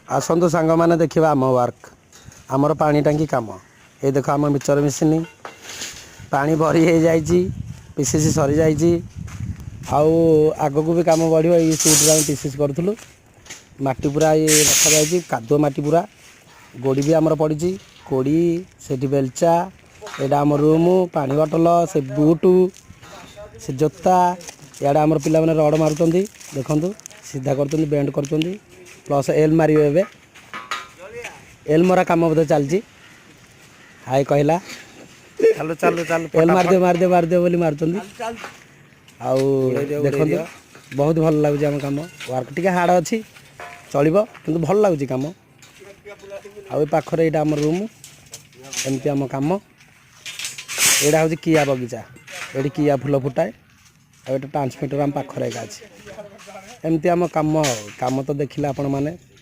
आसतु सांग मैंने देखा आम वर्क आमर पानी टांकी कम ये देख आम मिक्सर मेसीन पानी भरी हो जाइए पीसीसी सरी जाइए आग को भी कम बढ़ सीट्रे पीसीसी करूँ माटी पूरा ये रखा जाए कादुआ माटी पूरा गोड़ी भी आमर पड़ी कोड़ी से बेलचा यहाँ आम रूम पानी बोतल से बुटू से जोता इे आमर पिला मैंने रड मारुंच देखु सीधा कर बेंड कर प्लस एल मारे ए एल मरा कम बोधे चलती हाय कहला चलो चलो चलो एल मारदे मारदे मारदे बोली मारुंच देखो बहुत भल लगुच आम कम वर्क टी हार्ड अच्छी चलो कि भल लगुच कम आखरे यहाँ आम रूम एमती आम कम यहाँ हूँ किया बगीचा ये किया फुल फुटाए और ट्रांसमिटर आम पाखरे अच्छे एमती आम कम कम तो देखिले आपण मैंने